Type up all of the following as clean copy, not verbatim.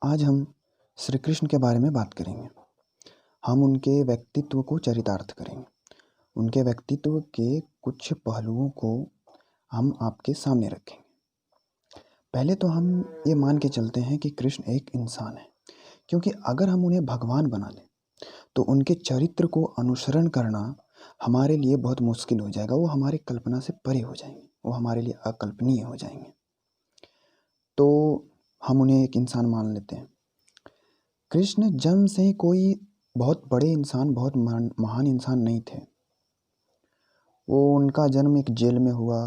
आज हम श्री कृष्ण के बारे में बात करेंगे। हम उनके व्यक्तित्व को चरितार्थ करेंगे। उनके व्यक्तित्व के कुछ पहलुओं को हम आपके सामने रखेंगे। पहले तो हम ये मान के चलते हैं कि कृष्ण एक इंसान है, क्योंकि अगर हम उन्हें भगवान बना लें तो उनके चरित्र को अनुसरण करना हमारे लिए बहुत मुश्किल हो जाएगा। वो हमारी कल्पना से परे हो जाएंगे, वो हमारे लिए अकल्पनीय हो जाएंगे। तो हम उन्हें एक इंसान मान लेते हैं। कृष्ण जन्म से ही कोई बहुत बड़े इंसान, बहुत महान इंसान नहीं थे। वो उनका जन्म एक जेल में हुआ,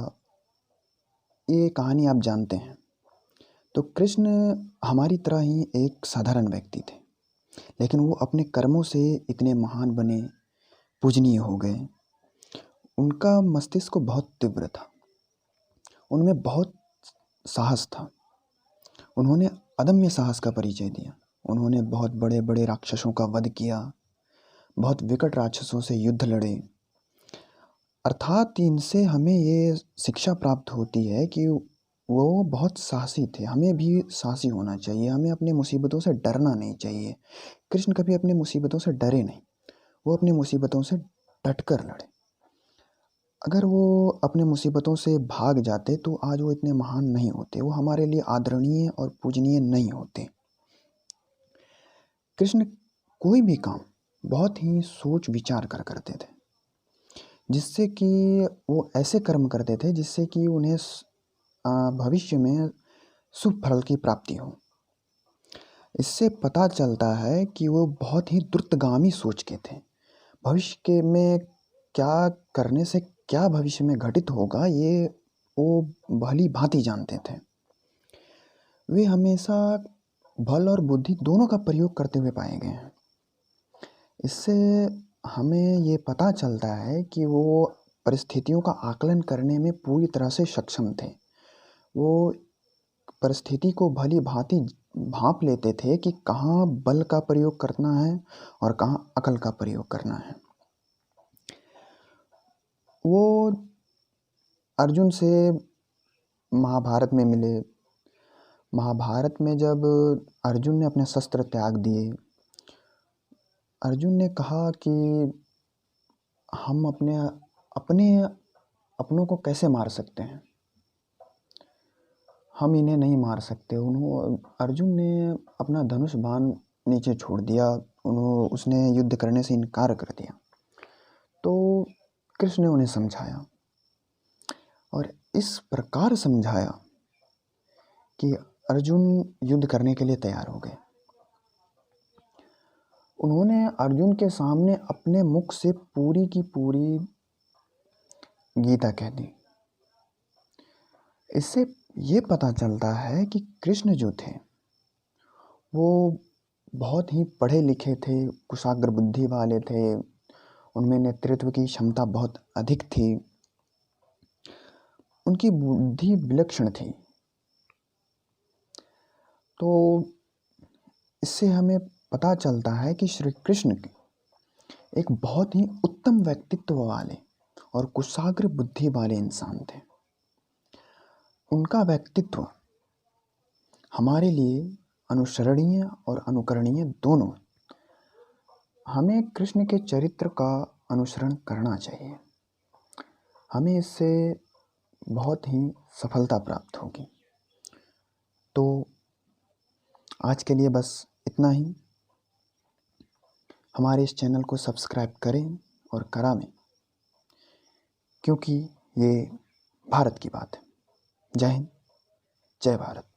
ये कहानी आप जानते हैं। तो कृष्ण हमारी तरह ही एक साधारण व्यक्ति थे, लेकिन वो अपने कर्मों से इतने महान बने, पूजनीय हो गए। उनका मस्तिष्क बहुत तीव्र था, उनमें बहुत साहस था। उन्होंने अदम्य साहस का परिचय दिया। उन्होंने बहुत बड़े बड़े राक्षसों का वध किया, बहुत विकट राक्षसों से युद्ध लड़े। अर्थात इनसे हमें ये शिक्षा प्राप्त होती है कि वो बहुत साहसी थे। हमें भी साहसी होना चाहिए, हमें अपनी मुसीबतों से डरना नहीं चाहिए। कृष्ण कभी अपनी मुसीबतों से डरे नहीं, वो अपनी मुसीबतों से डटकर लड़े। अगर वो अपने मुसीबतों से भाग जाते तो आज वो इतने महान नहीं होते, वो हमारे लिए आदरणीय और पूजनीय नहीं होते। कृष्ण कोई भी काम बहुत ही सोच विचार कर करते थे, जिससे कि वो ऐसे कर्म करते थे जिससे कि उन्हें भविष्य में शुभ फल की प्राप्ति हो। इससे पता चलता है कि वो बहुत ही द्रुतगामी सोच के थे। भविष्य के में क्या करने से क्या भविष्य में घटित होगा, ये वो भली भांति जानते थे। वे हमेशा बल और बुद्धि दोनों का प्रयोग करते हुए पाए गए हैं। इससे हमें ये पता चलता है कि वो परिस्थितियों का आकलन करने में पूरी तरह से सक्षम थे। वो परिस्थिति को भली भांति भांप लेते थे कि कहाँ बल का प्रयोग करना है और कहाँ अकल का प्रयोग करना है। वो अर्जुन से महाभारत में मिले। महाभारत में जब अर्जुन ने अपने शस्त्र त्याग दिए, अर्जुन ने कहा कि हम अपने अपने अपनों को कैसे मार सकते हैं, हम इन्हें नहीं मार सकते। अर्जुन ने अपना धनुष बाण नीचे छोड़ दिया, उसने युद्ध करने से इनकार कर दिया। तो कृष्ण ने उन्हें समझाया और इस प्रकार समझाया कि अर्जुन युद्ध करने के लिए तैयार हो गए। उन्होंने अर्जुन के सामने अपने मुख से पूरी की पूरी गीता कह दी। इससे ये पता चलता है कि कृष्ण जो थे वो बहुत ही पढ़े लिखे थे, कुशाग्र बुद्धि वाले थे। उनमें नेतृत्व की क्षमता बहुत अधिक थी, उनकी बुद्धि विलक्षण थी। तो इससे हमें पता चलता है कि श्री कृष्ण एक बहुत ही उत्तम व्यक्तित्व वाले और कुशाग्र बुद्धि वाले इंसान थे। उनका व्यक्तित्व हमारे लिए अनुसरणीय और अनुकरणीय दोनों। हमें कृष्ण के चरित्र का अनुसरण करना चाहिए, हमें इससे बहुत ही सफलता प्राप्त होगी। तो आज के लिए बस इतना ही। हमारे इस चैनल को सब्सक्राइब करें और करावें, क्योंकि ये भारत की बात है। जय हिंद, जय भारत।